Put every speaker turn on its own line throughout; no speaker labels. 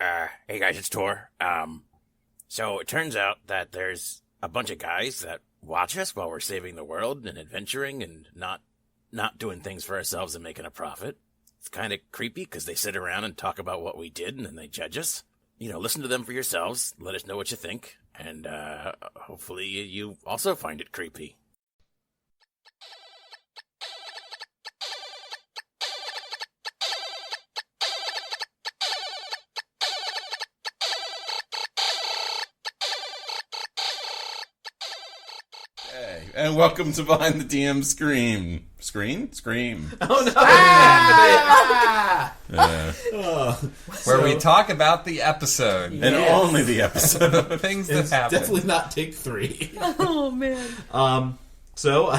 Hey guys, it's Tor. So it turns out that there's a bunch of guys that watch us while we're saving the world and adventuring and not doing things for ourselves and making a profit. It's kind of creepy because they sit around and talk about what we did and then they judge us. Listen to them for yourselves. Let us know what you think. And hopefully you also find it creepy.
And welcome to Behind the DM Scream. Scream?
Oh no!
Where we talk about the episode.
And only the episode.
Things that happen.
Definitely not take 3.
Oh, man.
So,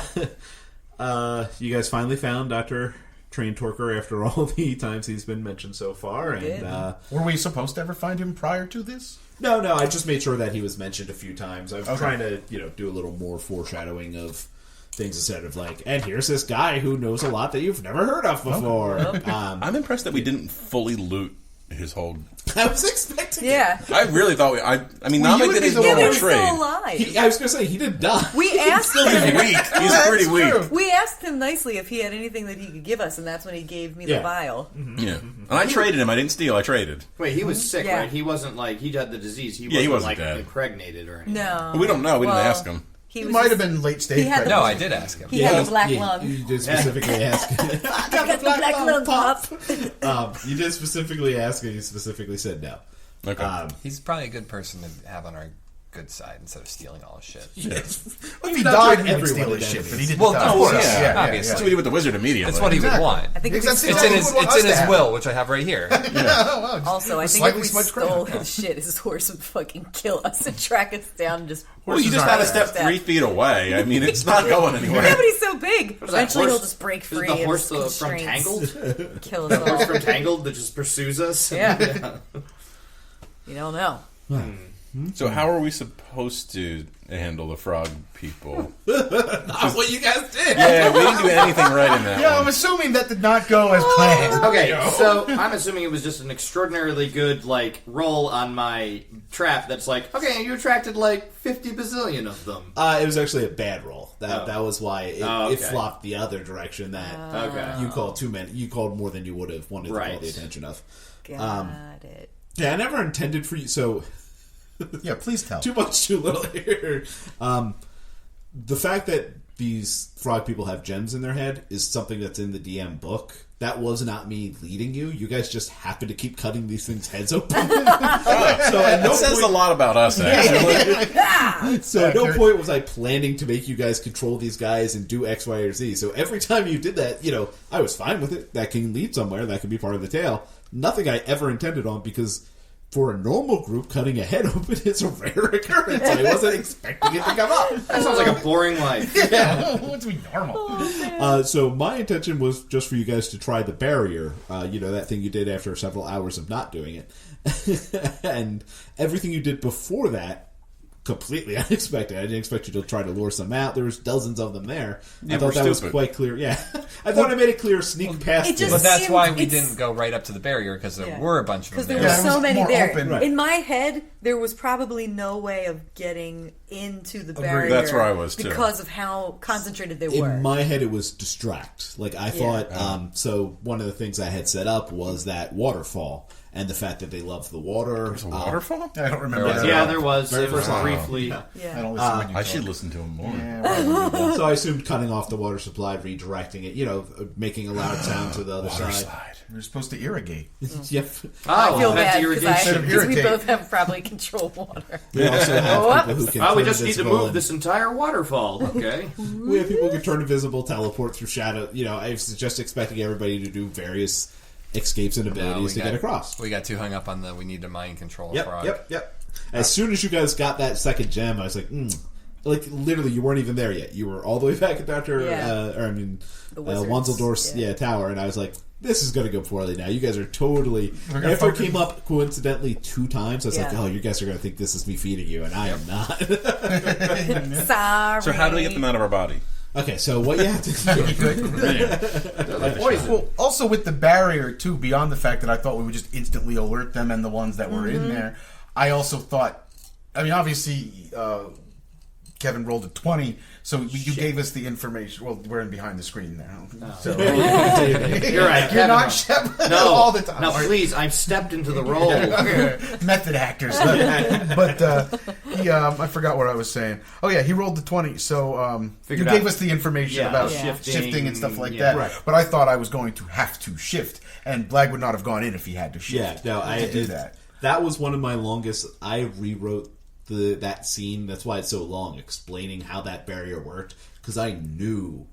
you guys finally found Dr. Train Torker after all the times he's been mentioned so far. And
were we supposed to ever find him prior to this?
No, I just made sure that he was mentioned a few times. I was trying to, do a little more foreshadowing of things instead of and here's this guy who knows a lot that you've never heard of before.
Okay.
I'm impressed that we didn't fully loot his whole...
I was expecting
Yeah.
I really thought Namek did his normal trade.
Still alive.
I was going to say, he didn't die.
We asked him.
He's weak. He's pretty weak.
We asked him nicely if he had anything that he could give us, and that's when he gave me the vial.
Mm-hmm. Yeah. And I traded him. I didn't steal. I traded.
Wait, he was sick,
Yeah.
right? He wasn't he had the disease. He
wasn't dead.
Impregnated or anything.
No.
We don't know. We didn't ask him.
He might have been late stage.
He had
No, I did ask him.
He had a black lung.
You did specifically ask.
I got the black lung, Pop.
You did specifically ask, and he specifically said no.
Okay.
He's probably a good person to have on our good side instead of stealing all his shit.
Yes.
Well, if he died, he would
everyone
steal his
at
shit,
enemies.
but he didn't
Well,
die.
of course,
yeah,
obviously.
That's what he did with the wizard immediately.
That's what he would want.
I think if we
That's
stole,
It's in his will, which I have right here.
also, I think if
Slightly
we
smudged
stole
crayon.
his shit, his horse would fucking kill us and track us down and just...
Well, you just had to step 3 feet away. I mean, it's not going anywhere.
Yeah, but he's so big.
that,
Eventually
horse?
he'll just break
Is
free
it the horse
and
from Tangled?
kill
The
us
horse
all.
from Tangled that just pursues us?
Yeah. You don't know.
So how are we supposed to handle the frog people?
Not what you guys did.
Yeah, we didn't do anything right in that
Yeah,
one.
I'm assuming that did not go as planned.
Okay, so I'm assuming it was just an extraordinarily good, roll on my trap that's okay, you attracted 50 bazillion of them.
It was actually a bad roll. That was why it
okay.
flopped the other direction. That
Okay.
you called too many. You called more than you would have wanted to
Right.
call the attention of.
Got it.
Yeah, I never intended for you. So
Yeah, please tell.
too much, too little here. The fact that these frog people have gems in their head is something that's in the DM book. That was not me leading you. You guys just happen to keep cutting these things' heads open. So at no
That says
point,
a lot about us, actually.
So at no point was I planning to make you guys control these guys and do X, Y, or Z. So every time you did that, I was fine with it. That can lead somewhere. That can be part of the tale. Nothing I ever intended on, because for a normal group, cutting a head open is a rare occurrence. I wasn't expecting it to come up.
That sounds like a boring life.
What's be normal?
So my intention was just for you guys to try the barrier. That thing you did after several hours of not doing it. And everything you did before that, completely unexpected. I didn't expect you to try to lure some out. There was dozens of them there.
Yeah,
I thought that was
stupid.
quite clear. Yeah. I thought I made it clear, sneak past
it
it.
just
But that's
seemed-
why we
it's-
didn't go right up to the barrier, because there were a bunch of them
Because there
there.
were
Yeah, it
so
was
many
more
there.
open.
Right.
In my head, there was probably no way of getting into the barrier.
That's where I was, too.
Because of how concentrated they were.
In my head, it was distract. I thought, so one of the things I had set up was that waterfall and the fact that they love the water.
There's a waterfall?
I don't remember that.
Yeah, there was.
Very
It was
first one.
briefly.
Yeah.
I don't listen when you
I
talk.
should listen to him more.
Yeah,
So I assumed cutting off the water supply, redirecting it, making a loud sound to the other
Water
side.
slide.
We're supposed to irrigate.
Yep.
I feel
that's
bad
irrigation.
because we
Irritate.
both have probably control water.
We also have people who can
Oh, we
turn
just need to
invisible
move
and-
this entire waterfall. Okay.
We have people who can turn invisible, teleport through shadow. I was just expecting everybody to do various escapes and abilities to get across.
We got too hung up on we need to mind control a frog.
Yep. As soon as you guys got that second gem, I was like, literally, you weren't even there yet. You were all the way back at Dr.
The wizards.
Wanzeldorf's tower, and I was like, this is going to go poorly now. You guys are totally... After it came up coincidentally 2 times, I was like, oh, you guys are going to think this is me feeding you, and I am not.
Sorry.
So how do we get them out of our body?
Okay, so what you have to do...
Well, also with the barrier too, beyond the fact that I thought we would just instantly alert them and the ones that were in there, I also thought, I mean, obviously, Kevin rolled a 20, so you gave us the information. Well, we're in behind the screen now. So
You're right.
you're
Kevin.
not Shep
No,
all the time.
No, please, I've stepped into the role.
Method actors. But I forgot what I was saying. Oh yeah, he rolled the 20. So you
Figured
gave
out.
us the information about shifting and stuff like that.
Right.
But I thought I was going to have to shift, and Blag would not have gone in if he had to shift.
Yeah, no, I
to do that.
That was one of my longest. I rewrote that scene. That's why it's so long, explaining how that barrier worked, because I knew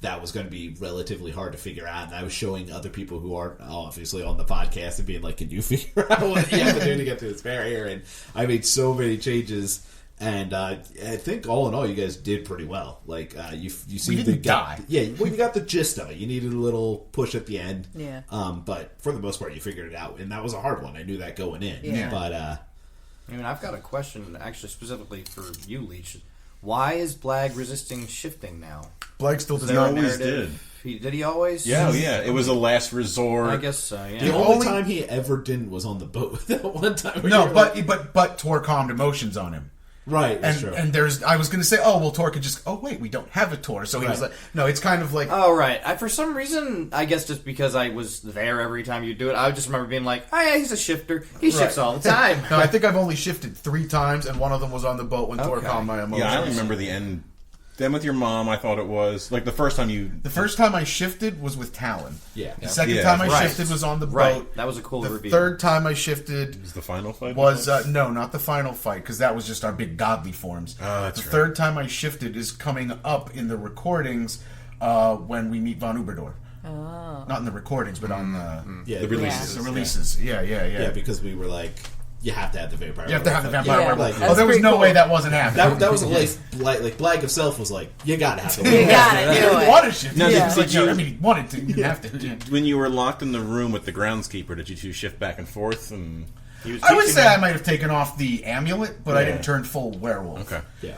that was going to be relatively hard to figure out, and I was showing other people who aren't obviously on the podcast and being like, "Can you figure out what you have to do to get through this barrier?" And I made so many changes. And I think all in all, you guys did pretty well. Like you seem to
die.
Yeah, well, you got the gist of it. You needed a little push at the end.
Yeah.
But for the most part, you figured it out, and that was a hard one. I knew that going in.
Yeah.
But
I mean, I've got a question actually specifically for you, Leech. Why is Blag resisting shifting now?
Blag still does
He
not.
always did.
Did he always?
Yeah, yeah. It was a last resort.
I guess so. Yeah.
the only time he ever didn't was on the boat. That one time. where
No,
you were
but
like-
Tor calmed emotions on him.
right, that's true.
And I was going to say, oh well, Tor could just. Oh wait, we don't have a Tor, so he was
Right.
like, no, it's kind of like.
Oh, right. For some reason, I guess just because I was there every time you do it, I just remember being like, oh yeah, he's a shifter. He shifts all the time.
No, I think I've only shifted 3 times, and one of them was on the boat when Tor
Okay.
calmed my emotions.
Yeah, I remember the end. Then with your mom, I thought it was like the first time you.
The first time I shifted was with Talon.
Yeah.
The second
Yeah.
time I
Right.
shifted was on the
Right.
boat.
That was a cool
The
reveal.
third time I shifted
Was the final fight?
was no, not the final fight, because that was just our big godly forms.
Oh, that's
the
right.
third time I shifted is coming up in the recordings when we meet Von Uberdor. Oh. Not in the recordings, but on
yeah,
the releases.
the releases. Yeah.
Yeah, because we were like, you have to have the vampire.
You have to have the vampire
Yeah.
werewolf.
Like,
Oh, there was
pretty
no
cool.
way that wasn't happening.
that was a like Blag himself was like, you gotta have the.
You got it.
He
Do
didn't
it.
want to shift.
No,
He
did-
was like,
did you-
I mean, he wanted to. He didn't have to. Yeah.
When you were locked in the room with the groundskeeper, did you two shift back and forth? And
He was
I would
teaching
say
me-
I might have taken off the amulet, but I
Yeah.
didn't turn full werewolf.
okay,
Yeah.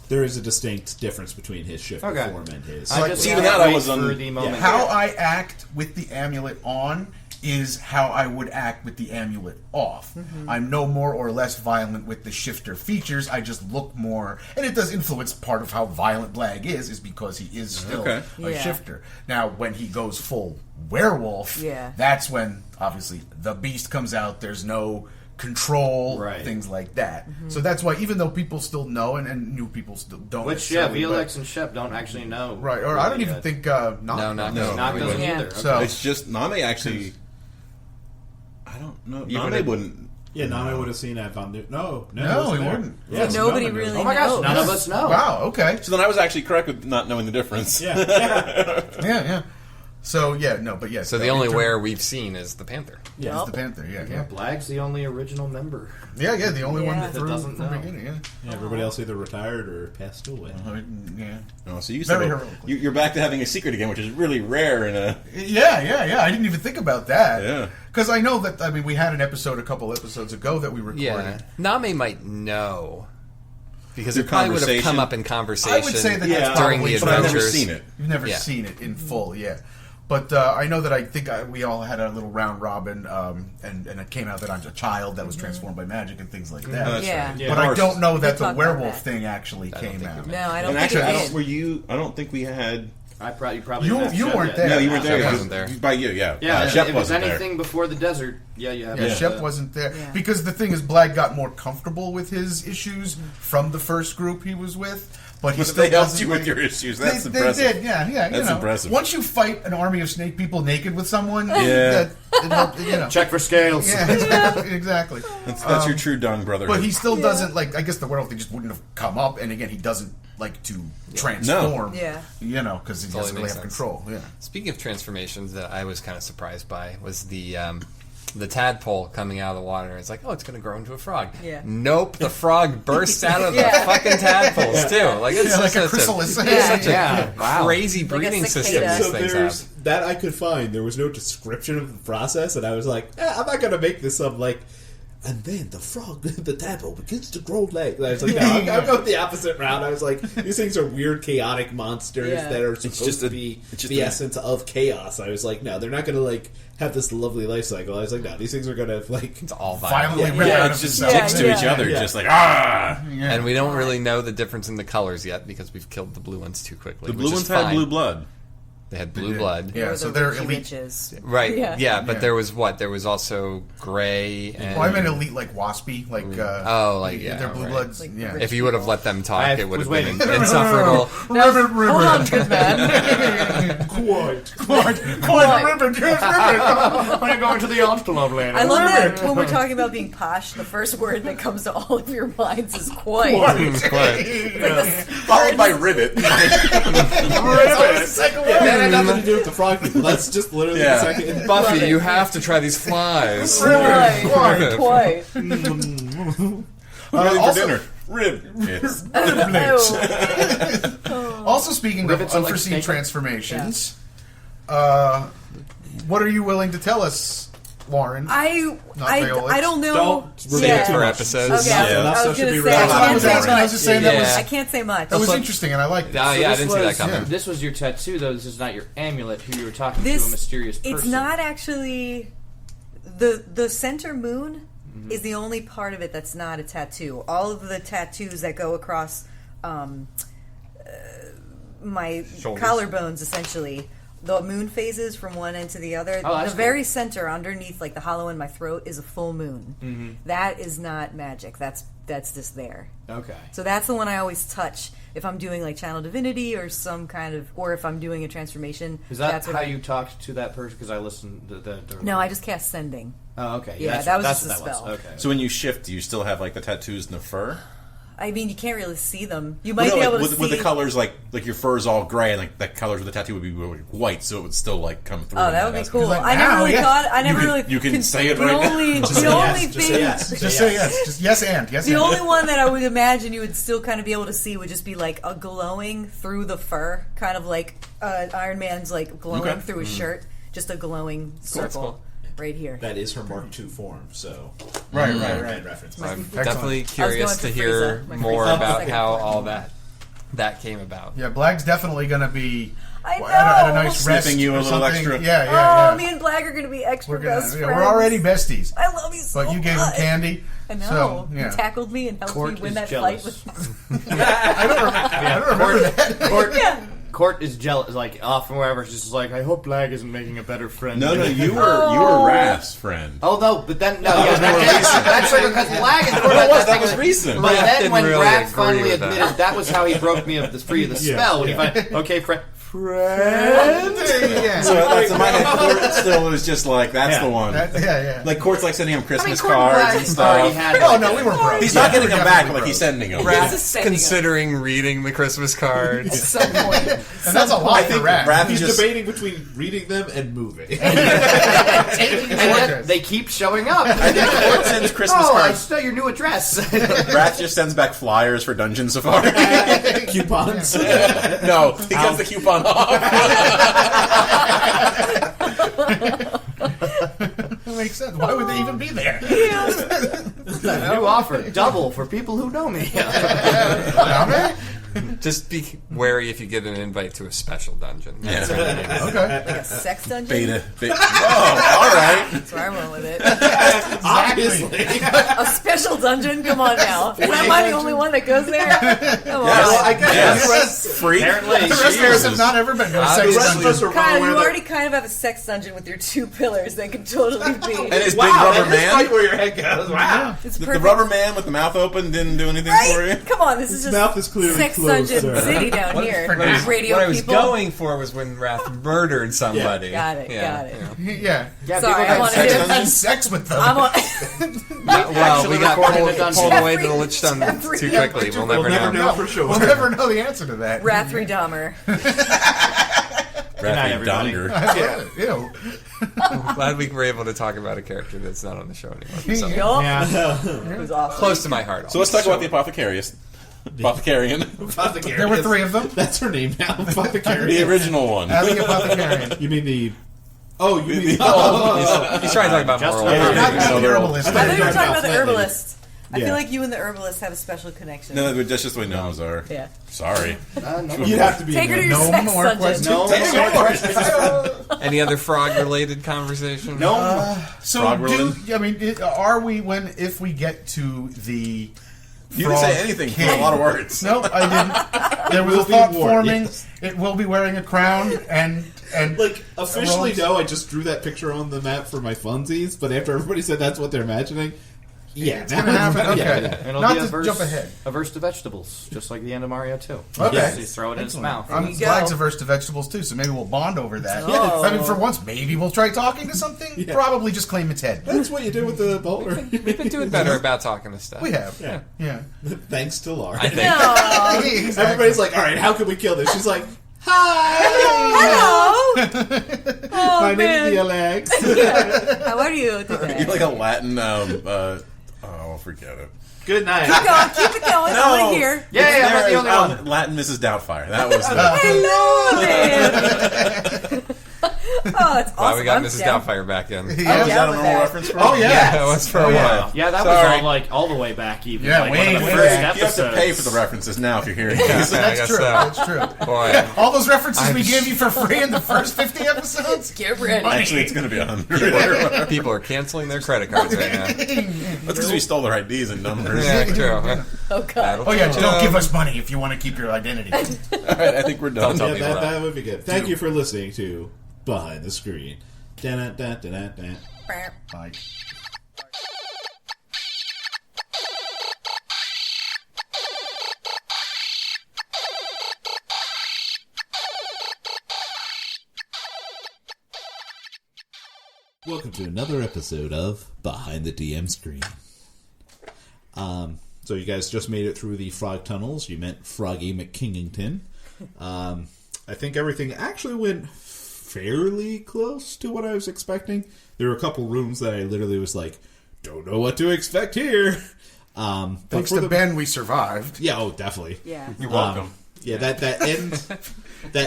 There is a distinct difference between his shift
Okay.
form and his.
I just
even
can't
that I
wait
was on-
for the moment.
How I act with the amulet on is how I would act with the amulet off. I'm no more or less violent with the shifter features. I just look more, and it does influence part of how violent Blag is because he is still
Okay.
a
Yeah.
shifter. Now, when he goes full werewolf,
Yeah.
that's when obviously the beast comes out. There's no control,
Right.
things like that. So that's why, even though people still know, and new people still don't.
Which, yeah,
necessarily, but-
Felix and Shep don't actually know.
right? Or I don't
really
even
yet.
think
No,
not
not
No.
Knock
we
doesn't
wouldn't.
either. Okay.
So-
it's just Name actually. I don't know.
You
Name
would've-
wouldn't.
Yeah, Name would have seen that Von Nu- No,
No,
wasn't
he
there.
wouldn't.
Yeah,
So nobody
None of
really
them.
Oh my gosh,
knows.
none of us know.
Wow. Okay.
So then I was actually correct with not knowing the difference.
Yeah, yeah,
Yeah. So yeah, no, but yes.
So the only were we've seen is the Panther.
yeah.
is the Panther. Yeah,
Yeah,
yeah,
Blag's the only original member.
yeah. The only one
Yeah.
that
That
threw
doesn't
from the
know.
beginning. Yeah.
Yeah, everybody else either retired or passed away.
Yeah.
Oh, so you
Very
said
heroically.
you're back to having a secret again, which is really rare in a.
Yeah. I didn't even think about that.
Yeah.
Because I know that. I mean, we had an episode a couple episodes ago that we recorded.
Yeah, Name might know because
Through
it probably would have
conversation?
come up in conversation.
I would say that
Yeah.
that's
during
probably
the
But I've never
adventures.
seen it.
You've never
Yeah.
seen it in full, yeah. But I know that I think we all had a little round robin, and it came out that I'm a child that was transformed by magic and things like that.
Oh, that's
Yeah.
right.
Yeah.
But I don't know that
We
the
talked about
werewolf
that.
thing actually came
think
out.
we
No, I don't
And
think
actually,
it
I
did.
don't, were you? I don't think we had.
You probably
You-
didn't have
you
Shep
weren't
yet.
there.
No, you weren't there.
Shep
You-
wasn't there.
By you, yeah.
Yeah,
Shep
if it's
wasn't there.
anything before the desert, you have
Yeah,
to-
Shep wasn't there.
Yeah.
Because the thing is, Blag got more comfortable with his issues from the first group he was with. But he
But
still
they helped
doesn't
you with
like-
your issues. That's
they
impressive.
did, yeah.
That's
you know.
impressive.
Once you fight an army of snake people naked with someone,
Yeah.
it helped, you know.
Check for scales.
Yeah, exactly.
That's your true Dung brotherhood.
But he still doesn't like. I guess the werewolf thing just wouldn't have come up. And again, he doesn't like to transform.
Yeah.
You know, because he
Totally
doesn't really
makes
have
sense.
control. Yeah.
Speaking of transformations, that I was kind of surprised by was the tadpole coming out of the water. It's like, oh, it's going to grow into a frog.
Yeah.
Nope, the frog bursts out of the
Yeah.
fucking tadpoles too. Like it's
Yeah, like
such
a chrysalis.
such
Yeah.
a
Wow.
crazy
Like a
breeding system
cicada.
these
So
things
there's
have.
that I could find. There was no description of the process, and I was like, I'm not going to make this up. Like, and then the frog, the tadpole begins to grow legs. I was like, no, I'll go the opposite route. I was like, these things are weird, chaotic monsters that are supposed to be the essence of chaos. I was like, no, they're not going to like have this lovely life cycle. I was like, no, these things are going to like
It's all
violently
violent.
rip out
It's
of
just
themselves.
sticks to each other, just like ah.
And we don't really know the difference in the colors yet because we've killed the blue ones too quickly.
The blue
which
ones
is
had
fine.
blue blood.
They had blue blood.
Yeah,
Or
so
the
they're
Richie
elite.
Riches.
Right.
Yeah.
Yeah, but
Yeah.
there was what? There was also gray and...
Well, I meant elite like waspy, like they're blue
right.
bloods.
Like
Yeah.
If you would have let them talk,
I
it would
was
have been
waiting.
insufferable.
Ribbert,
Hold on,
Ribbert.
good man.
Quite Ribbert, yes, Ribbert.
When you're going to the Amsterdam land.
I love that when we're talking about being posh, the first word that comes to all of your minds is quite.
Followed by ribbit.
that had nothing to do with the frog people. That's just literally the second.
Buffy, you have to try these flies.
Quite.
Ready for
Also-
dinner. Rib. It's
Also, speaking of
Ribbits are like
unforeseen
snake-
transformations, what are you willing to tell us, Lauren?
I
Violet.
don't know.
Don't
Save it for episodes.
Okay,
Yeah.
I was
should
going
be
to say I
read out.
can't say
I was
much.
just saying that was
Yeah.
I can't say much.
that was interesting, and I liked it.
Oh, yeah, I
this
didn't see that
was-
coming.
This was your tattoo, though. This is not your amulet. Who you were talking to,
This
a mysterious person.
It's not actually the center moon is the only part of it that's not a tattoo. All of the tattoos that go across my
Shoulders.
collarbones, essentially, the moon phases from one end to the other.
Oh, that's
the very center, underneath, like the hollow in my throat, is a full moon. That is not magic. That's just there.
Okay.
So that's the one I always touch if I'm doing like channel divinity or some kind of, or if I'm doing a transformation.
Is that
that's what
how
I-
you talked to that person? Because I listened to the
No, I just cast sending.
Oh, okay.
Yeah,
that's,
that was
that's
just a
what
spell.
that was. Okay.
So when you shift, do you still have like the tattoos in the fur?
I mean, you can't really see them. You might
Well,
be
no,
able
like,
to
with
see.
the colors, like your fur is all gray, and like the colors of the tattoo would be white, so it would still like come through.
Oh,
in
that would be
aspect.
cool.
Like,
I never
now,
really
yeah.
thought. I never really.
you can say it
the
right now.
only,
Just
the
say
only
yes, just
thing.
say yes.
Just say yes. Just yes and. Yes
The
and.
only one that I would imagine you would still kind of be able to see would just be like a glowing through the fur, kind of like Iron Man's like glowing
Okay.
through his shirt, just a glowing circle
cool.
right here.
That is her Mark II form, so
Right.
Iron reference.
I'm
Excellent.
definitely curious to
going for
hear
Frieza, my
more
Frieza
about
second
how
form.
all that came about.
Yeah, Black's definitely going to be
I
at a
know.
nice rest.
Sniffing you a
or
little
something.
extra.
Yeah.
Me and Black are going to be extra
We're,
best
gonna,
friends.
we're already besties.
I love you so
But you gave him
much.
candy.
I know.
So, yeah.
You tackled me and helped
Court
me win
is
that
jealous.
fight. With
I don't remember that.
Court,
Yeah.
Court is jealous, like off from wherever. She's just like, I hope Black isn't making a better friend.
No,
than me."
you were Raph's friend.
Oh no, but then that's right because Black is Court.
That was recent.
But
Raph
then
didn't
when
really
Raph
agree
finally
with that.
admitted that was how he broke me of the free of the spell. When he finally, okay, friend.
So that's in my head. Court still was just like that's the one.
Yeah.
Like Court's like sending him Christmas
Court
cards and
already
stuff.
had.
Oh, no, we were broke.
He's not getting
We're
them back,
definitely
but like he's
broke.
sending them.
Raph-
Raph
sending
considering reading the Christmas cards.
at some point.
And that's a lot
I
for
think
Raph.
Raph
He's
just
debating between reading them and moving.
And yet they keep showing up.
Court sends Christmas
Oh, I
cards.
saw your new address.
Raph just sends back flyers for Dungeon Safari.
Coupons.
No, he cuts the coupon off.
That makes sense. Why would they even be there?
New offer, double for people who know me.
Just be wary if you get an invite to a special dungeon. That's
Yeah.
what it is.
Okay.
Like a sex dungeon?
Beta. Oh, all right.
That's where I went with it.
Obviously.
A special dungeon? Come on now. Am I the only one that goes there? Come on.
Well, I guess
Yes. Free.
Apparently.
The rest of us have not ever been to a
the
sex
rest of us
dungeon.
are
Kyle,
well
you
aware
already kind of have a sex dungeon with your two pillars that could totally be.
And his
that,
big
wow,
rubber
that is
man.
right where your head goes. Wow.
It's
The
perfect.
rubber man with the mouth open didn't do anything for you.
Right? Come on, this is
His
just
mouth is clearly
sex
closed,
dungeon
sir.
city down here. Radio
what I was
people.
going for was when Raph murdered somebody.
Got it, got it.
Yeah.
Yeah,
Sorry,
people
I wanted
got
to-
sex
Had sex with them.
I'm on.
Well, we got
recording the dungeon.
pulled away to the Lichstone
Jeffrey
too quickly. We'll never know.
for sure.
We'll never know the answer to that.
Rathry Dahmer.
Raph
everybody.
Dunder.
Ew.
I'm glad we were able to talk about a character that's not on the show anymore. So,
Yup. It was awesome.
close to my heart.
So let's talk about the apothecarius. Apothecarian.
Apothecarius.
There were three of them.
That's her name now. Apothecarius.
The original one.
The apothecarian.
You mean the... Oh, you mean...
He's trying to talk about
Just
moral.
like-
Not the herbalist.
I thought you were talking about the
Flanders.
herbalist. I
Yeah.
feel like you and the herbalist have a special connection.
No, that's just the way gnomes are.
Yeah.
Sorry.
You'd have to be...
Take her to
a
your
gnome.
No
sex
more
dungeon.
questions.
No.
Any other frog-related conversation?
So,
Frog related?
are we if we get to the?
You didn't say anything for a lot of words.
No, I didn't. There was a
Will be
thought
worn,
forming.
yes.
It will be wearing a crown and
Like, officially,
robes.
no, I just drew that picture on the map for my funsies, but after everybody said that's what they're imagining, yeah.
It's gonna happen. Okay.
Yeah.
It'll
Not
be
to
averse,
jump ahead.
averse to vegetables, just like the end of Mario 2.
Okay.
Just you throw it in its
Excellent.
mouth.
I'm
you go.
Flag's averse to vegetables too, so maybe we'll bond over that.
Oh.
I mean, for once, maybe we'll try talking to something.
Yeah.
Probably just claim its head.
That's what you did with the boulder.
We've been doing better about talking to stuff.
We have.
Yeah.
Yeah.
Thanks to Laura.
I think.
No.
Exactly.
Everybody's like, all right, how can we kill this? She's like, hi!
Hello. Oh,
My
man.
name is Alex.
How are you today?
You're like a Latin. Forget it.
Good night.
Keep it going. I want to hear.
Yeah, I'm not the only
There
one.
is, Latin Mrs. Doubtfire. That was the.
Hello, man. Oh, that's awesome.
Wow, we got
I'm
Mrs.
down.
Doubtfire back in.
Was
I'm
that
down
a
with
normal
that.
reference for
Oh
you?
yeah.
Yeah, it was for a while.
Yeah, that
Sorry.
was all the way back even.
Yeah,
like
way
one of the
back.
first
You have
episodes.
to pay for the references now if you're hearing
Yeah,
these.
I
That's
guess
true.
so.
That's true.
Boy,
All those references
I'm
we gave you for free in the first 50 episodes.
Get ready.
Actually, it's going to be 100.
people are canceling their credit cards right now.
That's because we stole their IDs and numbers.
Yeah, true.
Oh, God.
That'll
Oh yeah,
teach
don't
'em.
give us money if you want to keep your identity.
All right, I think we're done.
Don't tell
Yeah,
people
that,
that.
that would be good. Thank you for listening to Behind the Screen. Da-da-da-da-da-da.
Like,
Welcome to another episode of Behind the DM Screen. So you guys just made it through the frog tunnels. You met Froggy McKingington. I think everything actually went fairly close to what I was expecting. There were a couple rooms that I literally was like, don't know what to expect here. But
thanks
for
to Ben, we survived.
Yeah, oh, definitely.
Yeah.
You're welcome.
Yeah, that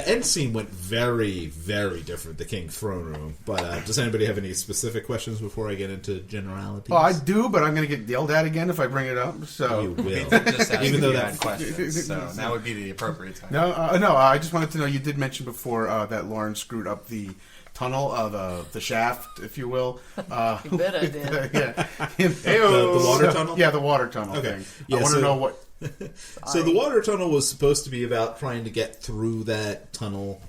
end scene went very, very different. The King's Throne Room. But does anybody have any specific questions before I get into generalities?
Oh, I do, but I'm going to get yelled at again if I bring it up. So
You will.
Just ask
Even though
you
that
had questions, so that would be the appropriate time.
no, I just wanted to know. You did mention before that Lauren screwed up the tunnel of the shaft, if you will.
You bet I did.
Yeah,
the water tunnel.
Yeah, the water tunnel
Okay.
thing.
Yeah,
I want
so-
to know what.
So the water tunnel was supposed to be about trying to get through that tunnel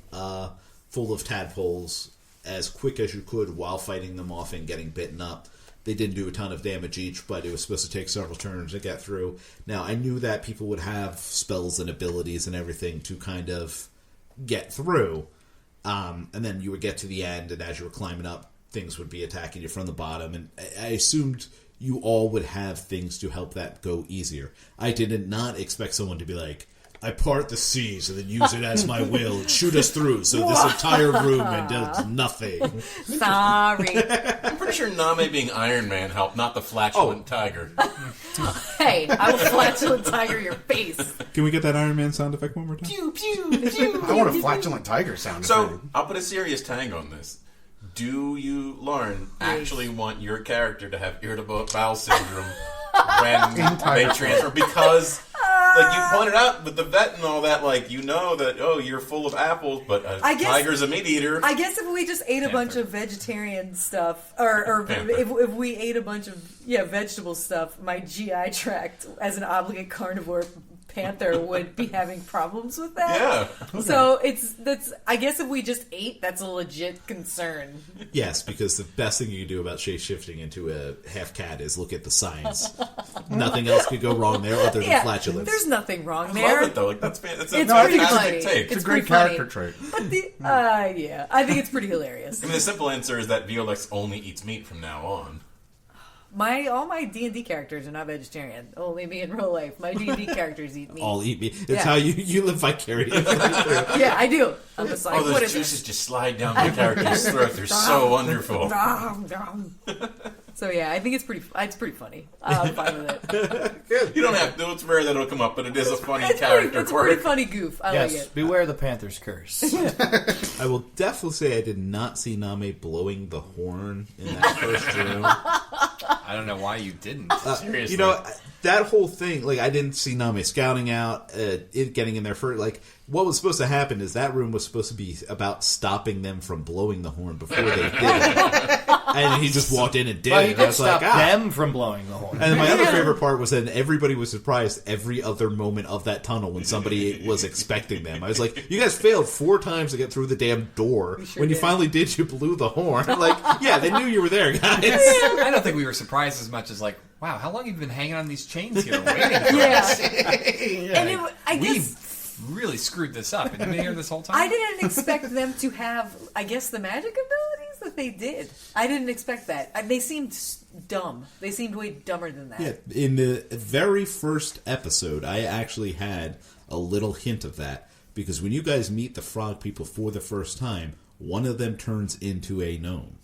full of tadpoles as quick as you could while fighting them off and getting bitten up. They didn't do a ton of damage each, but it was supposed to take several turns to get through. Now, I knew that people would have spells and abilities and everything to kind of get through. And then you would get to the end, and as you were climbing up, things would be attacking you from the bottom. And I assumed you all would have things to help that go easier. I did not expect someone to be like, I part the seas and then use it as my will and shoot us through so this entire room and does nothing.
Sorry.
I'm pretty sure Name being Iron Man helped, not the flatulent tiger.
Hey, I will flatulent tiger your face.
Can we get that Iron Man sound effect one more time?
Pew, pew, pew.
I want a flatulent tiger sound.
So,
effect.
I'll put a serious tag on this. Do you, Lauren, actually want your character to have irritable bowel syndrome when they transfer? Because, like you pointed out with the vet and all that, like, you know that, oh, you're full of apples, but a
I guess-
tiger's a meat eater.
I guess if we just ate a bunch of vegetarian stuff, or if we ate a bunch of vegetable stuff, my GI tract as an obligate carnivore panther would be having problems with that.
Yeah.
So that's I guess if we just ate, that's a legit concern.
Yes, because the best thing you can do about shape-shifting into a half-cat is look at the science. Nothing else could go wrong there other than flatulence.
There's nothing wrong
I
there.
love it, though. Like, that's it's a
It's
fantastic
pretty funny.
take.
It's a great
pretty funny.
character trait.
But I think it's pretty hilarious.
I mean, the simple answer is that Violex only eats meat from now on.
All my D&D characters are not vegetarian. Only me in real life. My D&D characters eat meat.
All eat me. It's
Yeah.
how you live vicariously through.
Yeah, I do. I'm just like,
Oh,
what
those
is
juices
this?
just slide down the character's throat. They're so wonderful.
Nom, nom. So yeah, I think it's pretty funny. I'm fine with it.
You don't have to. It's rare that it'll come up, but it is a funny
It's
character
a pretty
quirk.
funny goof. I
Yes,
like it.
beware the Panther's curse.
I will definitely say I did not see Name blowing the horn in that first room.
I don't know why you didn't.
Seriously.
You know, that whole thing, like, I didn't see Name scouting out, it getting in there first. Like, what was supposed to happen is that room was supposed to be about stopping them from blowing the horn before they did it. And he just walked in and did
Well,
it.
he
And I
did
was
stop
like,
them from blowing the horn.
And then my other favorite part was that everybody was surprised every other moment of that tunnel when somebody was expecting them. I was like, you guys failed 4 times to get through the damn door.
sure
When you
did.
finally did, you blew the horn. Like, yeah, they knew you were there, guys.
I don't think we were surprised as much as like, wow, how long have you been hanging on these chains here waiting for us?
And I
We
guess
really screwed this up. And you've been here this whole time?
I didn't expect them to have, I guess, the magic abilities that they did. I didn't expect that. They seemed dumb. They seemed way dumber than that.
Yeah, in the very first episode, I actually had a little hint of that. Because when you guys meet the frog people for the first time, one of them turns into a gnome.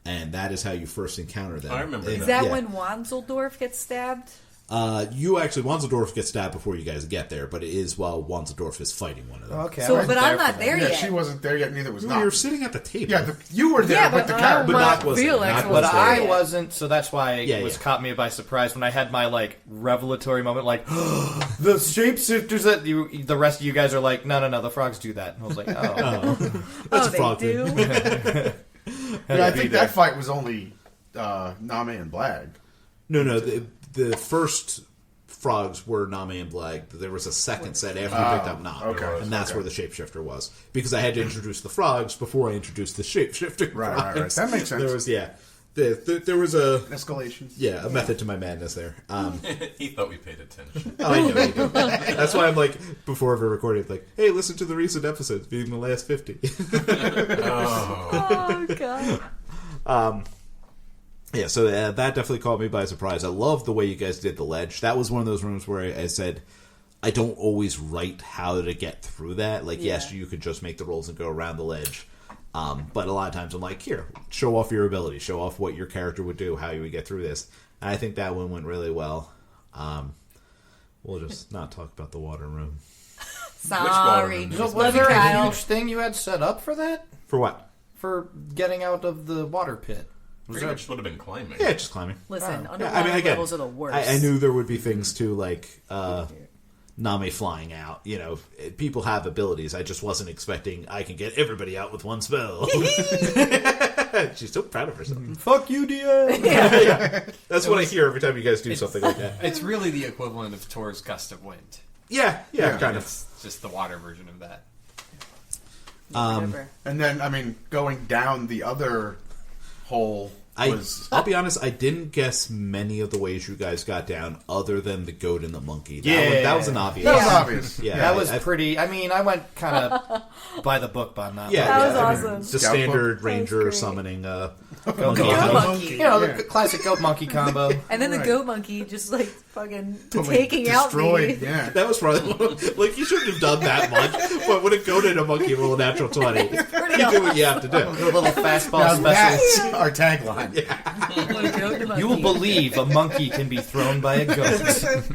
And that is how you first encounter them.
I remember
Is
that.
that when Wanzeldorf gets stabbed?
Wanzeldorf gets stabbed before you guys get there, but it is while Wanzeldorf is fighting one of them.
Okay,
So,
I was
but I'm
there
not
for
there
that.
yet.
She wasn't there yet. Neither was
We
not.
were sitting at the table.
Yeah, you were there,
Yeah,
but
but
the character.
But not wasn't.
Felix
Not
was
But
there.
I
Yeah.
wasn't, so that's why
Yeah,
it was
yeah.
caught me by surprise when I had my like revelatory moment, like the shapeshifters. That the rest of you guys are like, no, the frogs do that. And I was like, oh,
That's a
they
frog
do?
thing.
Yeah, I think that fight was only Name and Blag.
No, the first frogs were Name and Blag. There was a second set after you picked up Nam.
okay.
And that's where the shapeshifter was. Because I had to introduce the frogs before I introduced the shapeshifter
Right.
frogs.
That makes sense.
There was, there was a
Escalation.
a method to my madness there.
He thought we paid attention.
Oh, I know you do. That's why I'm like, before every recording, like, hey, listen to the recent episodes, being the last 50.
Oh, God.
Yeah, so that definitely caught me by surprise. I love the way you guys did the ledge. That was one of those rooms where I said, I don't always write how to get through that. Like, yes, you could just make the rolls and go around the ledge. But a lot of times I'm like, here, show off your ability, show off what your character would do, how you would get through this. And I think that one went really well. We'll just not talk about the water room.
Sorry.
Which
was
Love
there
you,
a
Kyle.
huge thing you had set up for that?
For what?
For getting out of the water pit? Was
Pretty
there?
much would have been climbing.
Yeah, just climbing.
Listen,
Yeah,
underwater
I mean, again,
levels are the worst.
I knew there would be things too, like Name flying out. You know, people have abilities. I just wasn't expecting I can get everybody out with one spell. She's so proud of herself.
Fuck you, DA.
That's what I hear every time you guys do something like that.
It's really the equivalent of Tor's Gust of Wind.
Yeah, kind of.
It's just the water version of that.
Whatever.
And then, I mean, going down the other hole
I'll be honest, I didn't guess many of the ways you guys got down other than the goat and the monkey. That was an obvious.
That was obvious.
Yeah,
That was pretty. I mean, I went kind of by the book on that.
Yeah,
That was
I
awesome.
mean, the
Scout
standard
book.
ranger
That was great.
summoning
Goat
monkey.
Goat
monkey.
monkey.
You know, the classic goat monkey combo.
And then the
Right.
goat monkey just like fucking
Totally
taking out
destroyed.
me.
Yeah.
That was probably like you shouldn't have done that much. But when a goat and a monkey roll a natural 20, you do what you have to do.
The little fastball
Now
special.
that's our tagline.
The goat and the
You will
monkey.
believe a monkey can be thrown by a goat.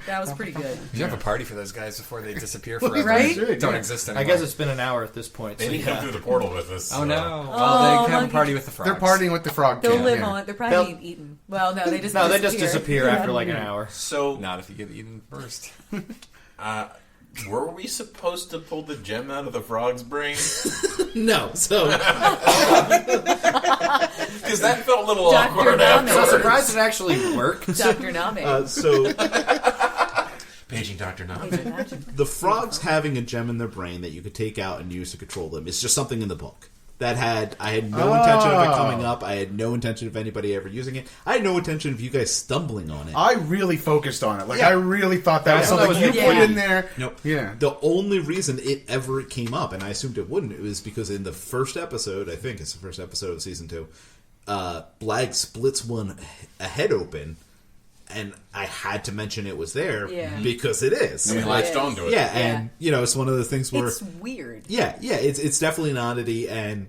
That was pretty good.
You have a party for those guys before they disappear forever.
Right?
They don't exist anymore.
I guess it's been an hour at this point.
They
So
didn't come
yeah.
through the portal with us.
Oh
so-
no!
Oh,
Well, they can have a
monkey.
party with the frogs.
They're partying with the frog
They'll
king.
live
yeah.
on. They're probably
They'll-
being eaten. Well, no, they just
No, they just disappear after like an hour.
So,
Not if you get eaten first.
were we supposed to pull the gem out of the frog's brain?
No, so
Because that felt a little
Dr.
awkward
Name.
So
afterwards.
surprised it actually worked.
Dr. Name.
so
Paging Dr. Nam.
the frogs having a gem in their brain that you could take out and use to control them is just something in the book. I had no intention of it coming up. I had no intention of anybody ever using it. I had no intention of you guys stumbling on it.
I really focused on it. Like,
Yeah.
I really thought that was
Yeah,
something
that
you
was
put
yeah.
in there.
Nope.
Yeah.
The only reason it ever came up, and I assumed it wouldn't, it was because in the first episode, I think it's the first episode of season 2, Blag splits a head open, and I had to mention it was there
Yeah.
because it is.
We
Yeah.
latched onto it.
Yeah, and it's one of the things where
It's weird.
it's definitely an oddity, and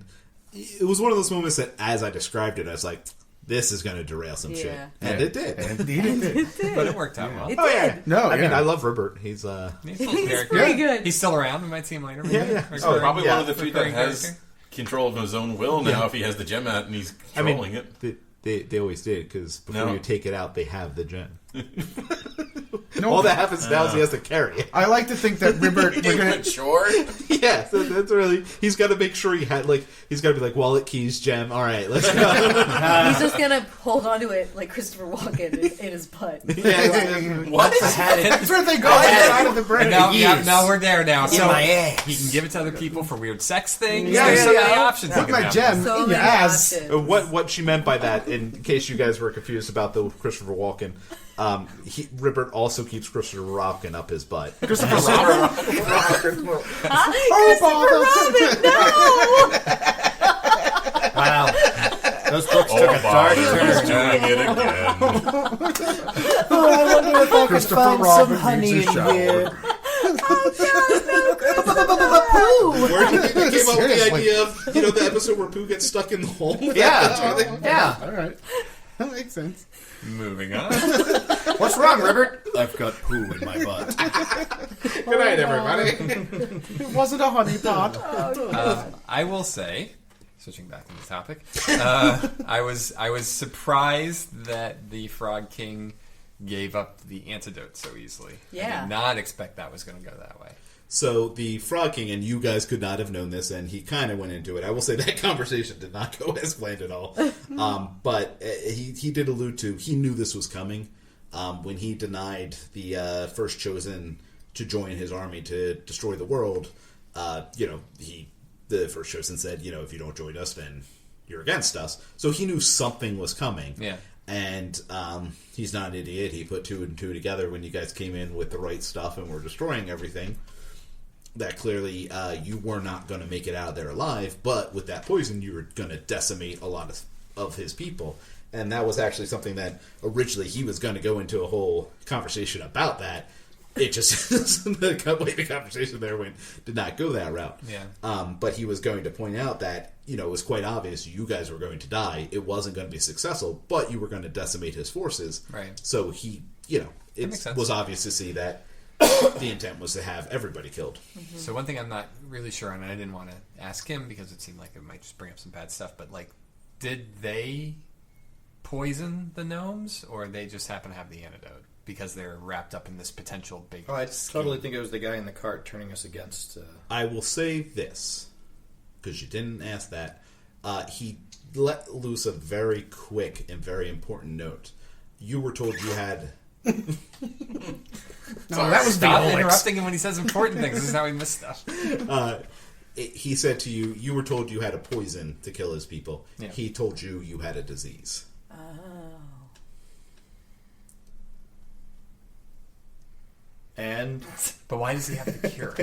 it was one of those moments that as I described it, I was like, this is going to derail some shit.
Yeah.
And it did.
Indeed it did.
But it worked out well.
It
Oh, yeah.
did.
No,
I mean,
yeah.
I love Ribbert. He's,
He's still a
He's
character.
pretty good.
He's still around. We might see him later.
Yeah, yeah.
Recurring-
Probably
yeah.
one of the few that
recurring
has
character.
control of his own will now if he has the gem out and he's controlling it.
They always did, because before
No.
you take it out, they have the gem.
No,
All that happens now is he has to carry it.
I like to think that Ribbert.
He went short.
Yeah, so that's really... He's got to make sure he's got to be like, wallet, keys, gem, all right, let's go.
He's just gonna hold onto it like Christopher Walken in his butt.
What?
That's where they go outside of the brain.
And now we're there now. So
my ass.
he can give it to other people for weird sex things.
Yeah,
There's
yeah,
so many
yeah.
options.
Put
he can
my
have.
gem
So
in your
many
ass.
options.
What she meant by that, in case you guys were confused about the Christopher Walken, Ribbert also keeps Christopher Walken up his butt.
Christopher Robin, no!
Wow. Those books took a dark
He's
turn.
doing it again.
I wonder if I could
Christopher
find
Robin
some honey
needs a
in
shower.
here.
Where do you think they came up with the
Seriously.
idea of, the episode where Pooh gets stuck in the hole?
Yeah. Yeah.
All right. That makes sense.
Moving on.
What's wrong, Ribbert? I've got poo in my butt.
Good night, everybody.
It wasn't a honey pot.
I will say, switching back to the topic, I was surprised that the Frog King gave up the antidote so easily. I
Yeah.
did not expect that was going to go that way.
So the Frog King, and you guys could not have known this, and he kind of went into it. I will say that conversation did not go as planned at all. But he did allude to, he knew this was coming. When he denied the First Chosen to join his army to destroy the world, the First Chosen said, if you don't join us, then you're against us. So he knew something was coming.
Yeah.
And he's not an idiot. He put 2 and 2 together when you guys came in with the right stuff and were destroying everything. That clearly you were not going to make it out of there alive, but with that poison, you were going to decimate a lot of his people. And that was actually something that originally he was going to go into a whole conversation about that. It just, the conversation there did not go that route.
Yeah.
But he was going to point out that, it was quite obvious you guys were going to die. It wasn't going to be successful, but you were going to decimate his forces.
Right.
So he,
makes
it
sense.
was obvious to see that the intent was to have everybody killed.
So one thing I'm not really sure on, and I didn't want to ask him because it seemed like it might just bring up some bad stuff, but did they poison the gnomes, or they just happen to have the antidote because they're wrapped up in this potential big
Oh, I
scheme?
totally think it was the guy in the cart turning us against...
I will say this, because you didn't ask that. He let loose a very quick and very important note. You were told you had...
No, that was
Stop
the
interrupting him when he says important things. This is how he missed stuff.
He said to you, you were told you had a poison to kill his people.
Yeah.
He told you you had a disease.
And...
But why does he have the cure?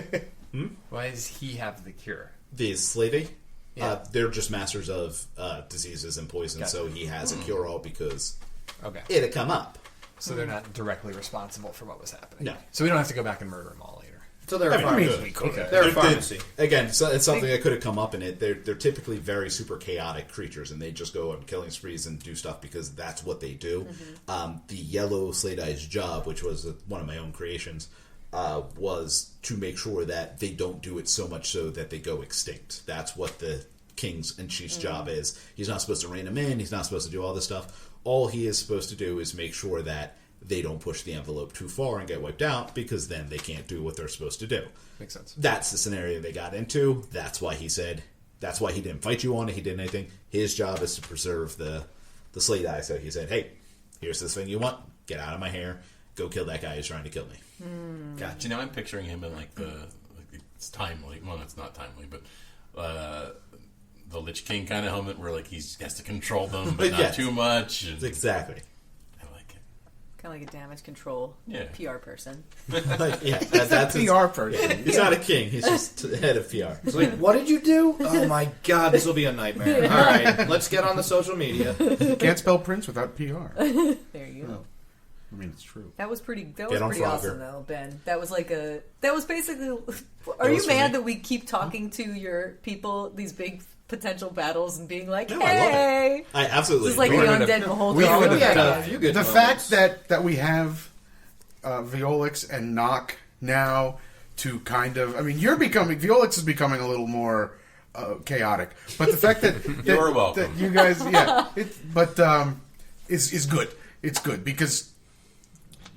Why does he have the cure?
The Slavey,
Yeah.
they're just masters of diseases and poison,
Gotcha.
so he has a cure-all because
Okay.
it had come up.
So they're not directly responsible for what was happening.
No.
So we don't have to go back and murder them all later.
So they're a pharmacy.
Okay.
They're a pharmacy.
Again, so it's something that could have come up in it. They're typically very super chaotic creatures, and they just go on killing sprees and do stuff because that's what they do. The yellow slate eyes job, which was one of my own creations, was to make sure that they don't do it so much so that they go extinct. That's what the king's and chief's job is. He's not supposed to rein them in. He's not supposed to do all this stuff. All he is supposed to do is make sure that they don't push the envelope too far and get wiped out, because then they can't do what they're supposed to do.
Makes sense.
That's the scenario they got into. That's why he said, that's why he didn't fight you on it. He didn't anything. His job is to preserve the slate eye. So he said, hey, here's this thing you want. Get out of my hair. Go kill that guy who's trying to kill me.
Gotcha. I'm picturing him in it's timely. Well, it's not timely, but the Lich King kind of helmet where he has to control them, but not
Yes.
too much. And
Exactly.
I like it.
Kind of like a damage control PR person.
That's his
PR person.
Yeah. He's not a king. He's just head of PR.
It's like, what did you do? Oh my god, this will be a nightmare. All right, let's get on the social media.
You can't spell Prince without PR.
There you go.
No. I mean, it's true.
That was pretty. That
Get
was
on
pretty
Frogger.
awesome, though, Ben. That was basically. Are you
was
mad
funny.
that we keep talking to your people, these big potential battles and being like,
No, I love
hey.
I absolutely
It's like the
enjoy it.
undead beholder.
We
of
had
the-
a few good
The
moments.
fact that we have Violix and Nock now to kind of, I mean, Violix is becoming a little more chaotic, but the fact that
You're welcome.
that you guys, is good. It's good because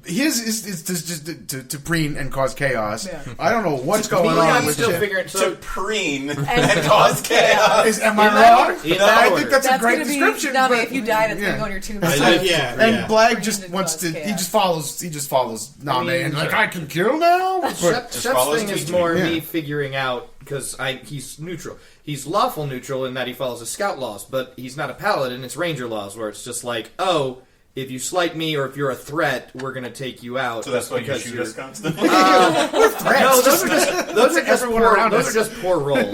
his is just to preen and cause chaos.
Yeah.
I don't know what's going on
I'm
with
still
Chip.
figuring.
To
So
preen and cause chaos.
Am I
In that
wrong?
order. In that
I
order.
think that's a great
gonna be,
description.
No,
but-
if you die, that's
yeah.
going to go on your tombstone.
And Blag
Preen
just
and
wants
cause
to.
chaos.
He just follows Name
mean,
and like
sure.
I can kill now. But-
Shep's
follows
thing is
tweet.
more
Yeah.
me figuring out because he's neutral. He's lawful neutral in that he follows the scout laws, but he's not a paladin. It's ranger laws where it's just like, oh, if you slight me or if you're a threat, we're going to take you out.
So that's why you
because
shoot
you're-
us constantly?
No, those are just
everyone
poor,
around
those
us.
are just poor rolls.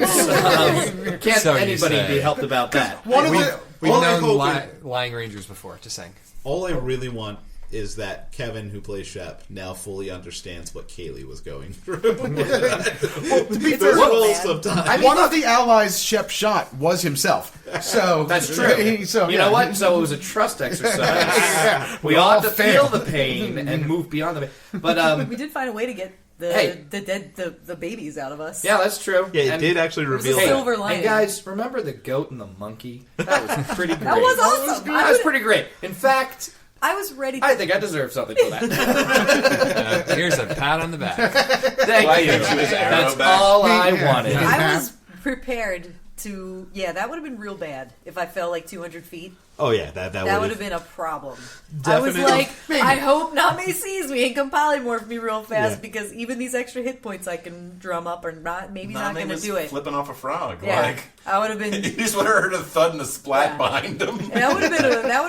Can't
So you
anybody
say.
be helped about that?
One of the
We've
All I'm
known
hoping-
lying rangers before. Just saying.
All I really want is that Kevin, who plays Shep, now fully understands what Kaylee was going through.
to be
It's
fair,
a
Roll
man.
sometimes.
one of the allies Shep shot was himself. So
That's true.
So
You know what? So it was a trust exercise.
Yeah.
We
all
ought to feel
failed.
the pain and move beyond the pain. But
We did find a way to get
Hey.
the babies out of us.
yeah, that's true.
Yeah, it
And-
did actually
There's a
reveal that.
silver lining.
And guys, remember the goat and the monkey? That was pretty great.
That was awesome.
That was pretty great. In fact,
I was ready to
I think I deserve something for that.
Here's a pat on the back.
Thank
Why
you.
you shoot his arrow
That's
back?
all I
Yeah.
wanted.
I was prepared to. Yeah, that would have been real bad if I fell like 200 feet.
Oh yeah, that
That would have been a problem. I was like, I hope Name sees me and can polymorph me real fast
Yeah.
because even these extra hit points I can drum up are not
Name
going to
was
do it.
flipping off a frog.
Yeah,
Like,
I would have been.
you just would have heard a thud and a splat
Yeah.
behind him.
That would have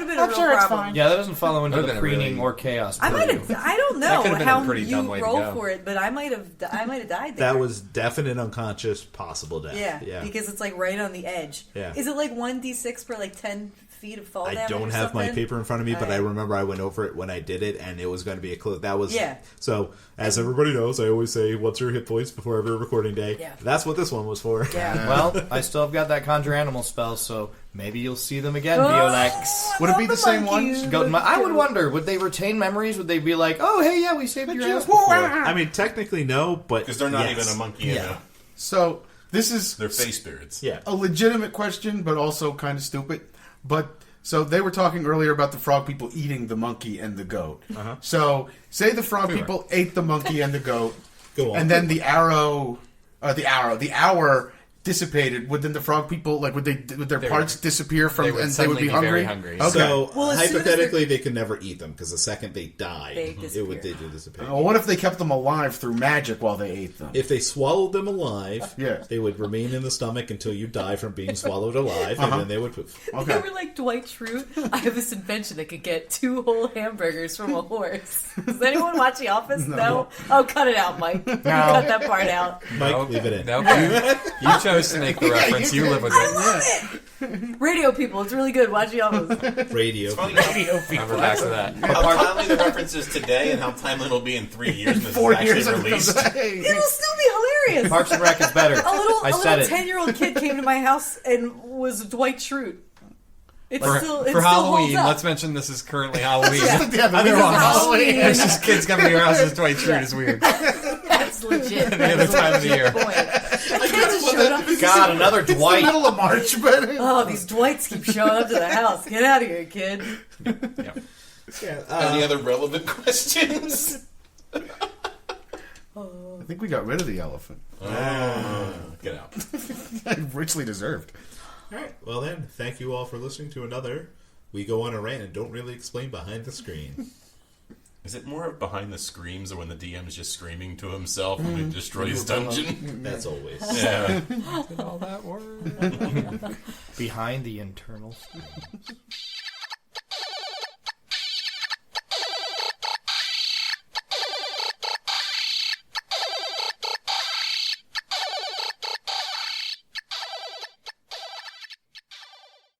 been a
I'm
real
sure it's
problem.
fine.
Yeah, that doesn't follow into
Would've
the
been a
preening
really-
or chaos.
I might
purview.
have. I don't
That
know
could've been a
how
pretty dumb
you
way to
roll
go.
for it, but I might have died there.
that was definite unconscious possible death.
Yeah, because it's like right on the edge.
Yeah.
Is it like 1d6 per like 10 feet of fall damage?
I don't
or
have my
something?
paper in front of me, but I
Alright.
remember I went over it when I did it, and it was going to be a clue. That was
Yeah.
So, as everybody knows, I always say, "What's your hit points before every recording day?"
Yeah.
That's what this one was for.
Yeah.
Well, I still have got that conjure animal spell, so maybe you'll see them again,
Oh,
Violex.
Would it be
love
the same
monkeys.
ones?
Goat and I would wonder, would they retain memories? Would they be like, oh, hey, yeah, we saved your ass
Whoa,
before?
I mean, technically no, but
Because they're not
yes.
even a monkey.
Yeah.
So this is
They're face spirits.
Yeah.
a legitimate question, but also kind of stupid. But so they were talking earlier about the frog people eating the monkey and the goat. So say the frog people ate the monkey and the goat,
Go on.
and then the hour dissipated. Would then the frog people would their parts disappear from
they would
and they would
suddenly
be
be
hungry?
very hungry.
Okay.
So
Well, as soon as
hypothetically, they could never eat them because the second they died,
They
they
disappear.
did disappear.
Well, what if they kept them alive through magic while they ate them?
If they swallowed them alive,
Yeah.
they would remain in the stomach until you die from being swallowed alive, and then they would poof.
They
Okay.
were like Dwight Schrute. I have this invention that could get 2 whole hamburgers from a horse. Does anyone watch The Office? No. Oh, cut it out, Mike. Cut that part out.
Mike, leave it in.
Nope. You chose to make the reference. You live with
I
it.
love it. Radio people, it's really good. Watch The Office.
Radio.
Remember back to that.
How timely the reference is today, and how timely it'll be in 3 years when this
4
is
years
actually released.
It'll still be hilarious.
Parks and Rec is better.
A
I
little
said it.
10-year-old kid came to my house and was Dwight Schrute. It's
For,
still
for
still
Halloween,
holds up.
let's mention this is currently Halloween.
Yeah.
Yeah, but
This
they're
is
on
Halloween.
There's just kids coming to your house as Dwight Schrute is weird.
That's legit.
Any other time of the year.
Point. The kids just showed up.
God, another
It's the
Dwight.
middle of March, but
Oh, these Dwights keep showing up to the house. Get out of here, kid.
Any other relevant questions?
I think we got rid of the elephant.
Get out.
Richly deserved.
All right. Well then, thank you all for listening to another. We go on a rant and don't really explain behind the screen.
Is it more of behind the screams or when the DM's just screaming to himself when we destroy his dungeon?
That's always.
Yeah.
Did all that work?
Behind the internal screens.